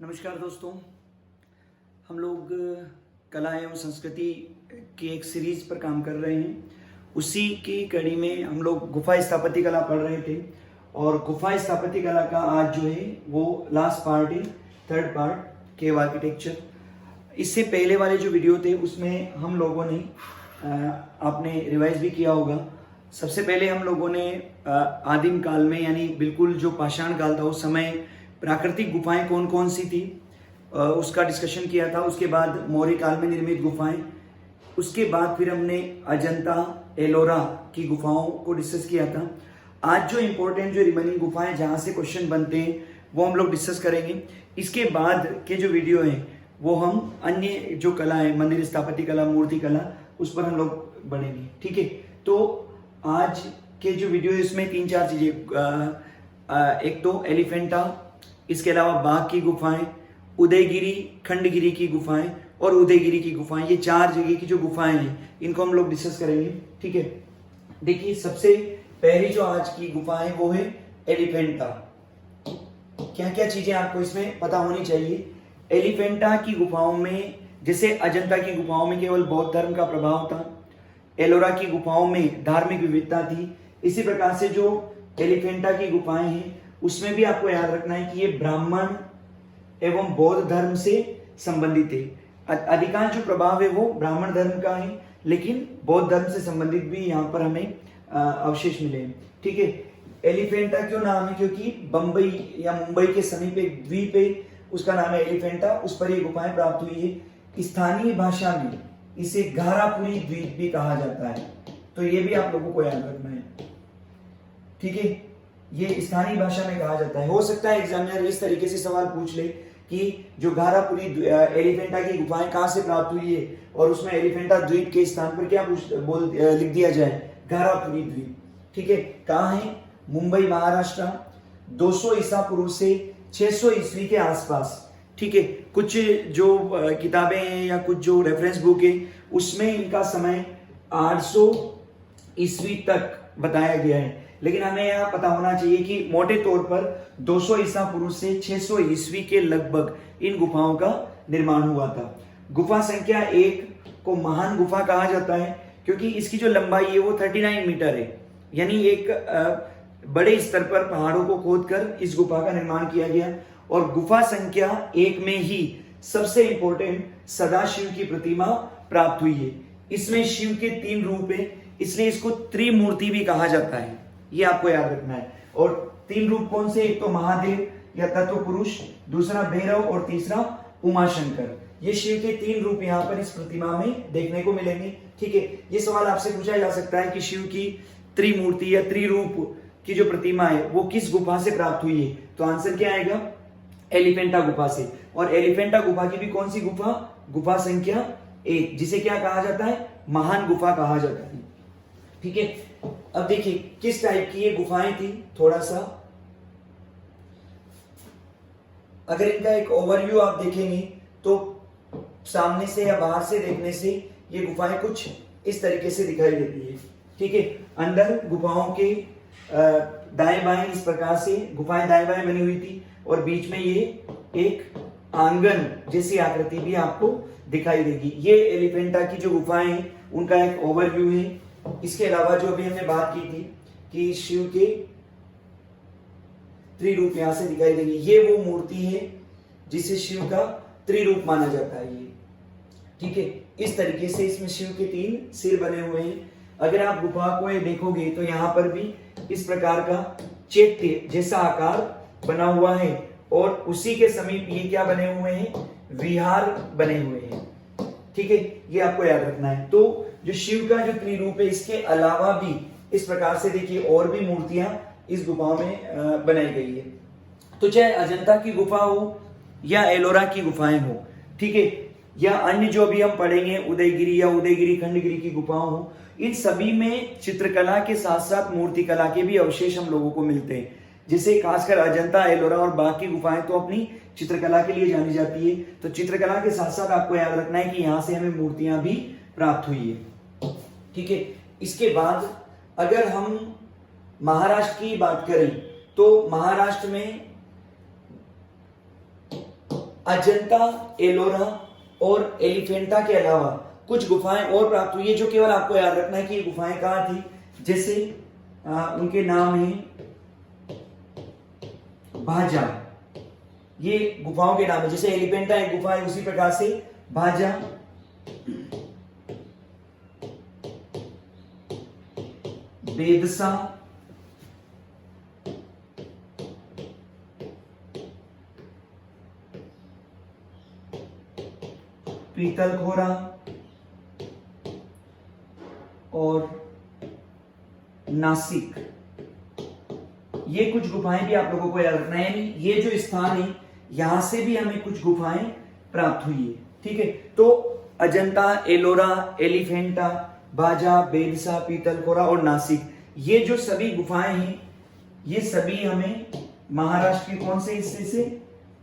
नमस्कार दोस्तों, हम लोग कला एवं संस्कृति की एक सीरीज पर काम कर रहे हैं। उसी की कड़ी में हम लोग गुफा स्थापत्य कला पढ़ रहे थे और गुफा स्थापत्य कला का आज जो है वो लास्ट पार्ट है, थर्ड पार्ट केव आर्किटेक्चर। इससे पहले वाले जो वीडियो थे उसमें हम लोगों ने आपने रिवाइज भी किया होगा। सबसे पहले हम लोगों ने आदिम काल में यानी बिल्कुल जो पाषाण काल था उस समय प्राकृतिक गुफाएं कौन कौन सी थी उसका डिस्कशन किया था। उसके बाद मौर्य काल में निर्मित गुफाएं, उसके बाद फिर हमने अजंता एलोरा की गुफाओं को डिस्कस किया था। आज जो इम्पोर्टेंट जो रिमेनिंग गुफाएं जहाँ से क्वेश्चन बनते हैं वो हम लोग डिस्कस करेंगे। इसके बाद के जो वीडियो हैं वो हम अन्य जो कला है, मंदिर स्थापत्य कला, मूर्ति कला, उस पर हम लोग बढ़ेंगे। ठीक है, तो आज के जो वीडियो है इसमें 3-4 चीजें, एक तो एलिफेंटा, इसके अलावा बाघ की गुफाएं, उदयगिरी, खंडगिरी की गुफाएं और उदयगिरी की गुफाएं, ये 4 जगह की जो गुफाएं हैं इनको हम लोग डिस्कस करेंगे। ठीक है, देखिए सबसे पहली जो आज की गुफा है वो है एलिफेंटा। क्या क्या चीजें आपको इसमें पता होनी चाहिए। एलिफेंटा की गुफाओं में, जैसे अजंता की गुफाओं में केवल बौद्ध धर्म का प्रभाव था, एलोरा की गुफाओं में धार्मिक विविधता थी, इसी प्रकार से जो एलिफेंटा की गुफाएं हैं उसमें भी आपको याद रखना है कि ये ब्राह्मण एवं बौद्ध धर्म से संबंधित है। अधिकांश जो प्रभाव है वो ब्राह्मण धर्म का है, लेकिन बौद्ध धर्म से संबंधित भी यहाँ पर हमें अवशेष मिले हैं। ठीक है, एलिफेंटा क्यों नाम है? क्योंकि बंबई या मुंबई के समीप एक द्वीप है, उसका नाम है एलिफेंटा, उस पर ये गुफाएं प्राप्त हुई है। स्थानीय भाषा में इसे घारापुरी द्वीप भी कहा जाता है, तो ये भी आप लोगों को याद रखना है। ठीक है, ये स्थानीय भाषा में कहा जाता है। हो सकता है एग्जामिनर इस तरीके से सवाल पूछ ले कि जो घारापुरी एलिफेंटा की गुफाएं कहां से प्राप्त हुई है और उसमें एलिफेंटा द्वीप के स्थान पर क्या लिख दिया जाए, घारापुरी द्वीप। ठीक है, कहाँ है? मुंबई महाराष्ट्र, 200 ईसा पूर्व से 600 ईस्वी के आसपास। ठीक है, कुछ जो किताबें हैं या कुछ जो रेफरेंस बुक है उसमें इनका समय 800 ईस्वी तक बताया गया है, लेकिन हमें यह पता होना चाहिए कि मोटे तौर पर 200 ईसा पूर्व से 600 ईस्वी के लगभग इन गुफाओं का निर्माण हुआ था। गुफा संख्या 1 को महान गुफा कहा जाता है क्योंकि इसकी जो लंबाई है वो 39 मीटर है, यानी एक बड़े स्तर पर पहाड़ों को खोदकर इस गुफा का निर्माण किया गया। और गुफा संख्या 1 में ही सबसे इंपॉर्टेंट सदाशिव की प्रतिमा प्राप्त हुई है। इसमें शिव के 3 रूप है, इसलिए इसको त्रिमूर्ति भी कहा जाता है, ये आपको याद रखना है। और 3 रूप कौन से? एक तो महादेव या तत्व पुरुष, दूसरा भैरव और तीसरा उमाशंकर। ये शिव के 3 रूप यहाँ पर इस प्रतिमा में देखने को मिलेंगे। ठीक है, ये सवाल आपसे पूछा जा सकता है कि शिव की त्रिमूर्ति या त्रिरूप की जो प्रतिमा है वो किस गुफा से प्राप्त हुई है, तो आंसर क्या आएगा? एलिफेंटा गुफा से। और एलिफेंटा गुफा की भी कौन सी गुफा? गुफा संख्या 1, जिसे क्या कहा जाता है? महान गुफा कहा जाता है। ठीक है, अब देखिए किस टाइप की ये गुफाएं थी। थोड़ा सा अगर इनका एक ओवरव्यू आप देखेंगे तो सामने से या बाहर से देखने से ये गुफाएं कुछ इस तरीके से दिखाई देती है। ठीक है, अंदर गुफाओं के दाएं बाएं इस प्रकार से गुफाएं दाएं बाएं बनी हुई थी और बीच में ये एक आंगन जैसी आकृति भी आपको दिखाई देगी। ये एलिफेंटा की जो गुफाएं हैं उनका एक ओवरव्यू है। इसके अलावा जो अभी हमने बात की थी कि शिव के त्रिरूप यहां से दिखाई देंगे, ये वो मूर्ति है जिसे शिव का त्रिरूप माना जाता है ये। ठीक है, इस तरीके से इसमें शिव के 3 सिर बने हुए हैं। अगर आप गुफा को ये देखोगे तो यहाँ पर भी इस प्रकार का चैत्य जैसा आकार बना हुआ है और उसी के समीप ये क्या बने हुए हैं? विहार बने हुए हैं। ठीक है, ये आपको याद रखना है। तो जो शिव का जो त्रिरूप है इसके अलावा भी इस प्रकार से देखिए और भी मूर्तियां इस गुफाओं में बनाई गई है। तो चाहे अजंता की गुफा हो या एलोरा की गुफाएं हो, ठीक है, या अन्य जो अभी हम पढ़ेंगे उदयगिरी या उदयगिरी खंडगिरी की गुफाओं हो, इन सभी में चित्रकला के साथ साथ मूर्तिकला के भी अवशेष हम लोगों को मिलते हैं। जैसे खासकर अजंता, एलोरा और बाघ की गुफाएं तो अपनी चित्रकला के लिए जानी जाती है, तो चित्रकला के साथ साथ आपको याद रखना है कि यहां से हमें मूर्तियां भी प्राप्त हुई है। ठीक है, इसके बाद अगर हम महाराष्ट्र की बात करें तो महाराष्ट्र में अजंता, एलोरा और एलिफेंटा के अलावा कुछ गुफाएं और प्राप्त हुई है, जो केवल आपको याद रखना है कि ये गुफाएं कहां थी। जैसे उनके नाम है भाजा, ये गुफाओं के नाम है। जैसे एलिफेंटा एक गुफा है, उसी प्रकार से भाजा, बेदसा, पीतलखोरा और नासिक, ये कुछ गुफाएं भी आप लोगों को याद रखना है। यानी ये जो स्थान है, यहां से भी हमें कुछ गुफाएं प्राप्त हुई है। ठीक है, तो अजंता, एलोरा, एलिफेंटा, बाजा, बेदसा, पीतलखोरा और नासिक, ये जो सभी गुफाएं हैं, ये सभी हमें महाराष्ट्र के कौन से हिस्से से?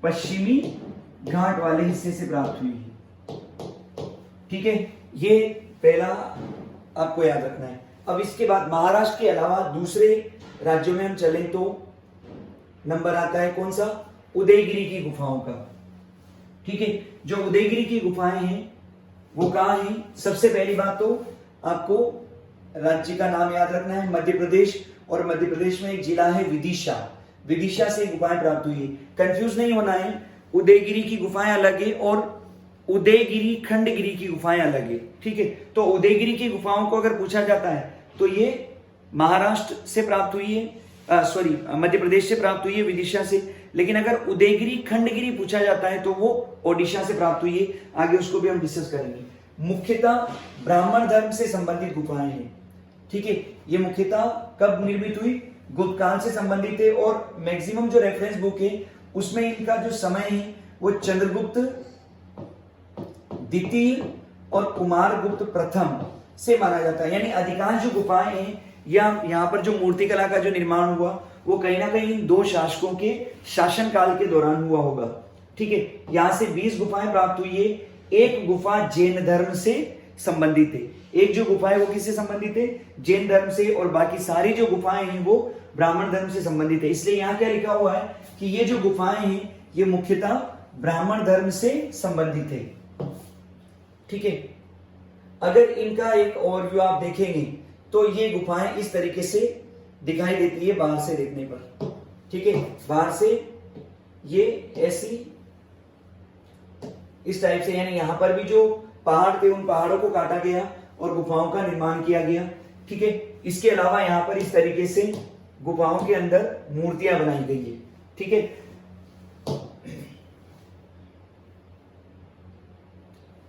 पश्चिमी घाट वाले हिस्से से प्राप्त हुई है। ठीक है, ये पहला आपको याद रखना है। अब इसके बाद महाराष्ट्र के अलावा दूसरे राज्यों में हम चलें तो नंबर आता है कौन सा? उदयगिरी की गुफाओं का। ठीक है, जो उदयगिरी की गुफाएं हैं वो कहां हैं? सबसे पहली बात तो आपको राज्य का नाम याद रखना है, मध्य प्रदेश, और मध्य प्रदेश में एक जिला है विदिशा। विदिशा से गुफाएं प्राप्त हुई है। कंफ्यूज नहीं होना है, उदयगिरी की गुफाएं अलग है और उदयगिरी खंडगिरी की गुफाएं अलग है। ठीक है, तो उदयगिरी की गुफाओं को अगर पूछा जाता है तो ये महाराष्ट्र से प्राप्त हुई है, मध्य प्रदेश से प्राप्त हुई है, विदिशा से। लेकिन अगर उदयगिरी खंडगिरी पूछा जाता है तो वो ओडिशा से प्राप्त हुई है। आगे उसको भी हम डिस्कस करेंगे। मुख्यतः ब्राह्मण धर्म से संबंधित गुफाएं हैं। ठीक है, ये मुख्यतः कब निर्मित हुई? गुप्त काल से संबंधित है, और मैक्सिमम जो रेफरेंस बुक है उसमें इनका जो समय है वो चंद्रगुप्त द्वितीय और कुमारगुप्त प्रथम से माना जाता है। यानी अधिकांश जो गुफाएं हैं या यहाँ पर जो मूर्तिकला का जो निर्माण हुआ वो कहीं ना कहीं दो शासकों के शासनकाल के दौरान हुआ होगा। ठीक है, यहां से 20 गुफाएं प्राप्त हुई है। एक गुफा जैन धर्म से संबंधित है। एक जो गुफा है वो किससे संबंधित है? जैन धर्म से, और बाकी सारी जो गुफाएं हैं वो ब्राह्मण धर्म से संबंधित है। इसलिए यहाँ क्या लिखा हुआ है कि ये जो गुफाएं हैं ये मुख्यतः ब्राह्मण धर्म से संबंधित है। ठीक है, अगर इनका एक ओवरव्यू आप देखेंगे तो ये गुफाएं इस तरीके से दिखाई देती है बाहर से देखने पर। ठीक है, बाहर से ये ऐसी इस टाइप से, यानी यहां पर भी जो पहाड़ थे उन पहाड़ों को काटा गया और गुफाओं का निर्माण किया गया। ठीक है, इसके अलावा यहां पर इस तरीके से गुफाओं के अंदर मूर्तियां बनाई गई है। ठीक है,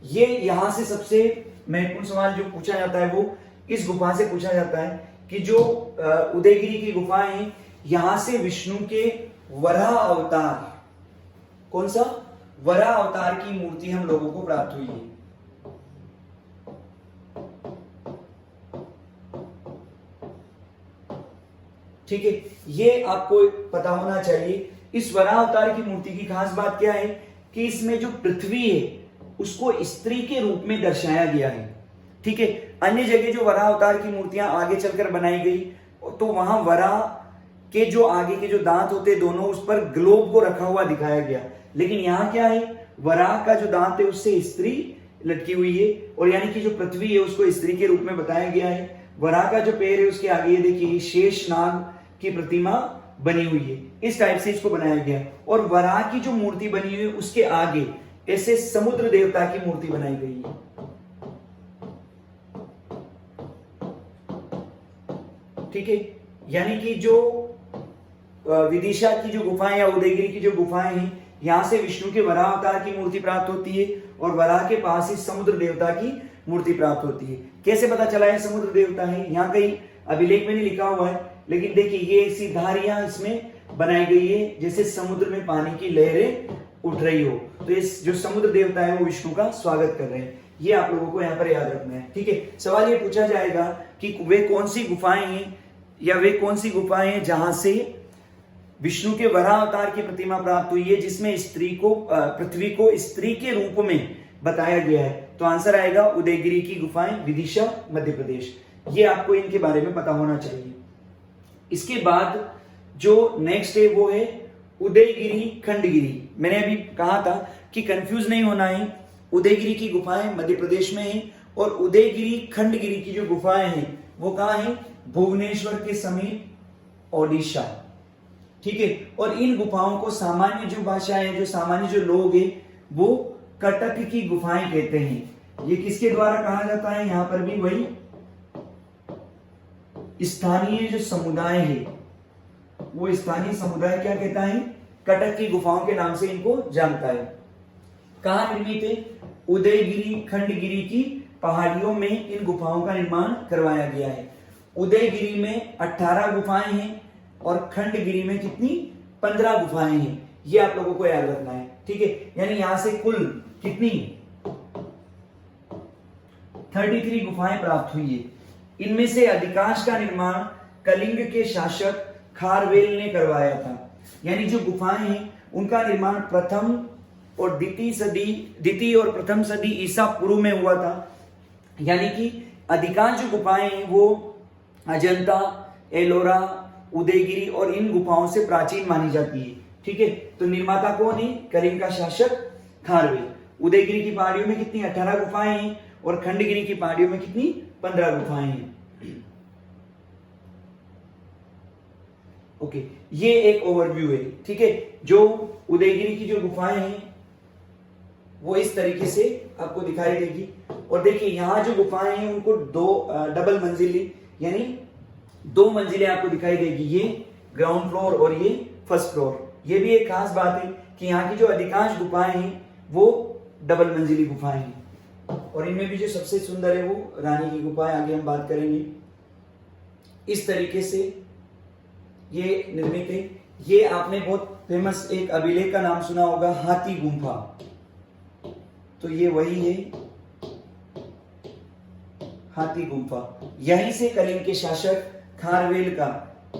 ये यहां से सबसे महत्वपूर्ण सवाल जो पूछा जाता है वो इस गुफा से पूछा जाता है कि जो उदयगिरी की गुफाएं हैं, यहां से विष्णु के वराह अवतार, कौन सा? वराह अवतार की मूर्ति हम लोगों को प्राप्त हुई है। ठीक है, ये आपको पता होना चाहिए। इस वराह अवतार की मूर्ति की खास बात क्या है कि इसमें जो पृथ्वी है उसको स्त्री के रूप में दर्शाया गया है। ठीक है, अन्य जगह जो वराह अवतार की मूर्तियां आगे चलकर बनाई गई तो वहां वराह के जो आगे के जो दांत होते दोनों, उस पर ग्लोब को रखा हुआ दिखाया गया। लेकिन यहां क्या है? वराह का जो दांत है उससे स्त्री लटकी हुई है, और यानी कि जो पृथ्वी है उसको स्त्री के रूप में बताया गया है। वराह का जो पैर है उसके आगे ये देखिए शेष नाग की प्रतिमा बनी हुई है। इस टाइप से इसको बनाया गया। और वराह की जो मूर्ति बनी हुई है उसके आगे ऐसे समुद्र देवता की मूर्ति बनाई गई है। ठीक है, यानी कि जो विदिशा की जो गुफाएं या उदयगिरी की जो गुफाएं हैं, यहां से विष्णु के वराह अवतार की मूर्ति प्राप्त होती है, और वराह के पास ही समुद्र देवता की मूर्ति प्राप्त होती है। कैसे पता चला है समुद्र देवता है? यहाँ कहीं अभिलेख में नहीं लिखा हुआ है, लेकिन देखिए ये ऐसी धारियां इसमें बनाई गई है जैसे समुद्र में पानी की लहरें उठ रही हो। तो इस जो समुद्र देवता है वो विष्णु का स्वागत कर रहे हैं। ये आप लोगों को यहाँ पर याद रखना है। ठीक है, सवाल ये पूछा जाएगा कि वे कौन सी गुफाएं हैं या वे कौन सी गुफाएं हैं जहां से विष्णु के वराह अवतार की प्रतिमा प्राप्त हुई है, जिसमें स्त्री को पृथ्वी को स्त्री के रूप में बताया गया है। तो आंसर आएगा उदयगिरी की गुफाएं, विदिशा, मध्य प्रदेश। ये आपको इनके बारे में पता होना चाहिए। इसके बाद जो नेक्स्ट है वो है उदयगिरी, खंडगिरी। मैंने अभी कहा था कि कंफ्यूज नहीं होना है। उदयगिरी की गुफाएं मध्य प्रदेश में हैं और उदयगिरी खंडगिरी की जो गुफाएं हैं वो कहाँ हैं? भुवनेश्वर के समीप ओडिशा। ठीक है, और इन गुफाओं को सामान्य जो भाषा है, जो सामान्य जो लोग हैं वो कटक की गुफाएं कहते हैं। ये किसके द्वारा कहा जाता है? यहां पर भी वही स्थानीय जो समुदाय है वो स्थानीय समुदाय क्या कहता है? कटक की गुफाओं के नाम से इनको जानता है। कहां निर्मित है? उदयगिरी खंडगिरी की पहाड़ियों में इन गुफाओं का निर्माण करवाया गया है। उदयगिरी में 18 गुफाएं हैं और खंडगिरी में कितनी? 15 गुफाएं हैं। ये आप लोगों को याद रखना है। ठीक है, यानी यहां से कुल कितनी? 33 गुफाएं प्राप्त हुई है। इनमें से अधिकांश का निर्माण कलिंग के शासक खारवेल ने करवाया था। यानी जो गुफाएं हैं उनका निर्माण प्रथम और द्वितीय और प्रथम सदी ईसा पूर्व में हुआ था। यानी कि अधिकांश जो गुफाएं हैं वो अजंता, एलोरा, उदयगिरी और इन गुफाओं से प्राचीन मानी जाती है। ठीक है, तो निर्माता कौन है? कलिंग का शासक खारवेल। उदयगिरी की पहाड़ियों में कितनी? 18 गुफाएं हैं और खंडगिरी की पहाड़ियों में कितनी? 15 गुफाएं हैं। ओके, ये एक ओवरव्यू है। ठीक है, जो उदयगिरी की जो गुफाएं हैं वो इस तरीके से आपको दिखाई देगी। और देखिए यहां जो गुफाएं हैं उनको दो डबल मंजिली यानी 2 मंजिलें आपको दिखाई देगी। ये ग्राउंड फ्लोर और ये फर्स्ट फ्लोर। ये भी एक खास बात है कि यहाँ की जो अधिकांश गुफाएं हैं वो डबल मंजिली गुफाएं हैं। और इनमें भी जो सबसे सुंदर है वो रानी की गुफा है, आगे हम बात करेंगे। इस तरीके से ये निर्मित है। ये आपने बहुत फेमस एक अभिलेख का नाम सुना होगा, हाथी गुम्फा। तो ये वही है हाथी गुम्फा। यहीं से कलिंग के शासक खारवेल का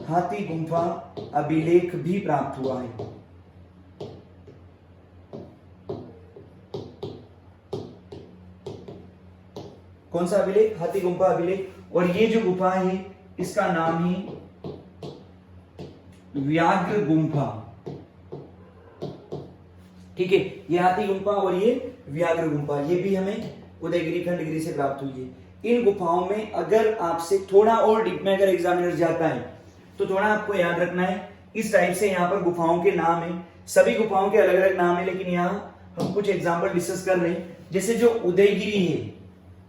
हाथी गुम्फा अभिलेख भी प्राप्त हुआ है। कौन सा अभिलेख? हाथी गुम्फा अभिलेख। और ये जो गुफा है इसका नाम है व्याघ्र गुम्फा। ठीक है, ये हाथी गुम्फा और ये व्याघ्र गुम्फा, ये भी हमें उदयगिरी खंडगिरी से प्राप्त हुई है। इन गुफाओं में अगर आपसे थोड़ा और डीप में अगर एग्जामिनर जाता है तो थोड़ा आपको याद रखना है। इस टाइप से यहाँ पर गुफाओं के नाम है, सभी गुफाओं के अलग अलग नाम है, लेकिन यहाँ हम कुछ एग्जाम्पल डिस्कस कर रहे हैं। जैसे जो उदयगिरी है,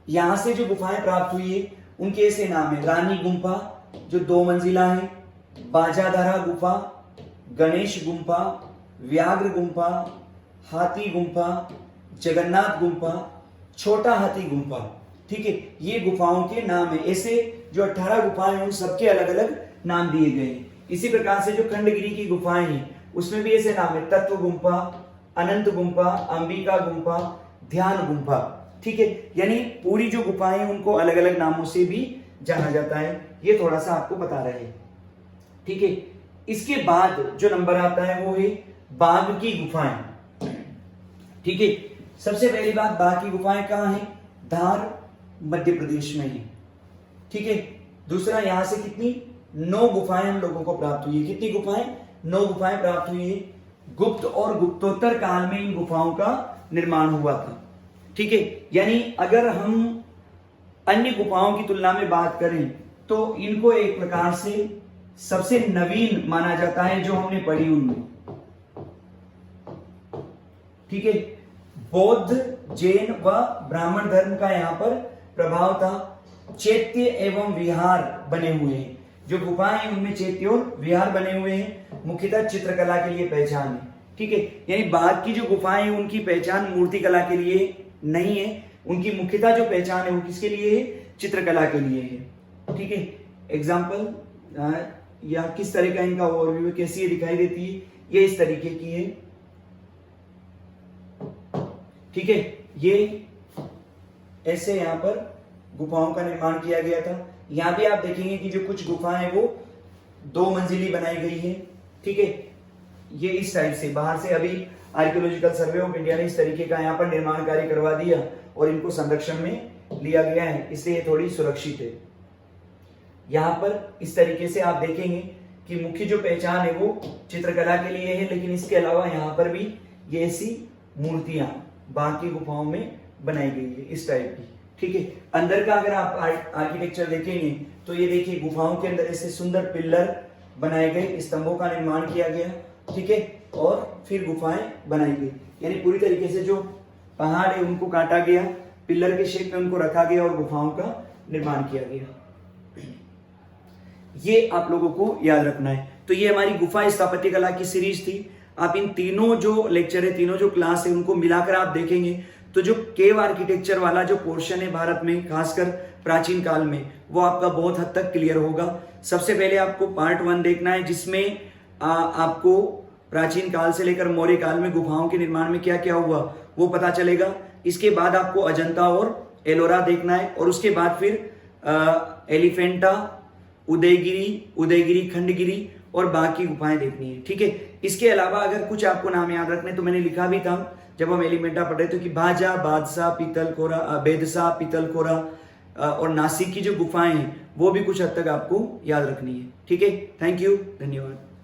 यहां से जो गुफाएं प्राप्त हुई है उनके ऐसे नाम है। रानी गुम्फा जो 2 मंजिला है, बाजाधारा गुफा, गणेश गुम्फा, व्याघ्र गुम्फा, हाथी गुम्फा, जगन्नाथ गुम्फा, छोटा हाथी गुम्फा। ठीक है, ये गुफाओं के नाम है। ऐसे जो 18 गुफाएं हैं उन सबके अलग अलग नाम दिए गए हैं। इसी प्रकार से जो खंडगिरी की गुफाएं हैं उसमें भी ऐसे नाम है, तत्व गुम्फा, अनंत गुम्फा, अंबिका गुम्फा, ध्यान गुम्फा। ठीक है, यानी पूरी जो गुफाएं हैं उनको अलग अलग नामों से भी जाना जाता है। ये थोड़ा सा आपको बता रहे हैं। ठीक है, इसके बाद जो नंबर आता है वो है बाघ की गुफाएं। ठीक है, सबसे पहली बात, बाघ की गुफाएं कहां है? धार मध्य प्रदेश में है। ठीक है, दूसरा यहां से कितनी? 9 गुफाएं हम लोगों को प्राप्त हुई है। कितनी गुफाएं? 9 गुफाएं प्राप्त हुई है। गुप्त और गुप्तोत्तर काल में इन गुफाओं का निर्माण हुआ था। ठीक है, यानी अगर हम अन्य गुफाओं की तुलना में बात करें तो इनको एक प्रकार से सबसे नवीन माना जाता है जो हमने पढ़ी उनमें। ठीक है, बौद्ध, जैन व ब्राह्मण धर्म का यहाँ पर प्रभाव था। चैत्य एवं विहार बने हुए हैं। जो गुफाएं हैं उनमें चैत्य और विहार बने हुए हैं। मुख्यतः चित्रकला के लिए पहचान है। ठीक है, यानी बाघ की जो गुफाएं हैं उनकी पहचान मूर्ति कला के लिए नहीं है, उनकी मुख्यतः जो पहचान है वो किसके लिए है? चित्रकला के लिए है। ठीक है, एग्जाम्पल या किस तरह का इनका ओवरव्यू कैसी ये दिखाई देती है? ये इस तरीके की है। ठीक है, ये ऐसे यहां पर गुफाओं का निर्माण किया गया था। यहां भी आप देखेंगे कि जो कुछ गुफाएं हैं वो 2 मंजिली बनाई गई है। ठीक है, ये इस साइड से बाहर से अभी आर्कियोलॉजिकल सर्वे ऑफ इंडिया ने इस तरीके का यहाँ पर निर्माण कार्य करवा दिया और इनको संरक्षण में लिया गया है, इसलिए ये थोड़ी सुरक्षित है। यहाँ पर इस तरीके से आप देखेंगे कि मुख्य जो पहचान है वो चित्रकला के लिए है, लेकिन इसके अलावा यहाँ पर भी ये ऐसी मूर्तियां बाकी गुफाओं में बनाई गई है इस टाइप की। ठीक है, अंदर का अगर आप आर्किटेक्चर देखेंगे तो ये देखिए गुफाओं के अंदर ऐसे सुंदर पिल्लर बनाए गए, स्तंभों का निर्माण किया गया। ठीक है, और फिर गुफाएं बनाई गई, यानी पूरी तरीके से जो पहाड़ है उनको काटा गया, पिल्लर के शेप में उनको रखा गया और गुफाओं का निर्माण किया गया। ये आप लोगों को याद रखना है। तो ये हमारी गुफा स्थापत्य कला की सीरीज थी। आप इन तीनों जो लेक्चर है, तीनों जो क्लास है, उनको मिलाकर आप देखेंगे तो जो केव आर्किटेक्चर वाला जो पोर्शन है भारत में, खासकर प्राचीन काल में, वो आपका बहुत हद तक क्लियर होगा। सबसे पहले आपको पार्ट 1 देखना है, जिसमें आपको प्राचीन काल से लेकर मौर्य काल में गुफाओं के निर्माण में क्या क्या हुआ वो पता चलेगा। इसके बाद आपको अजंता और एलोरा देखना है, और उसके बाद फिर एलिफेंटा, उदयगिरी, खंडगिरी और बाकी गुफाएं देखनी है। ठीक है, इसके अलावा अगर कुछ आपको नाम याद रखने, तो मैंने लिखा भी था जब हम एलिमेंटा पढ़ रहे थे कि भाजा, बादशाह, पीतलखोरा, बेदसा, पीतलखोरा और नासिक की जो गुफाएं हैं वो भी कुछ हद तक आपको याद रखनी है। ठीक है, थैंक यू, धन्यवाद।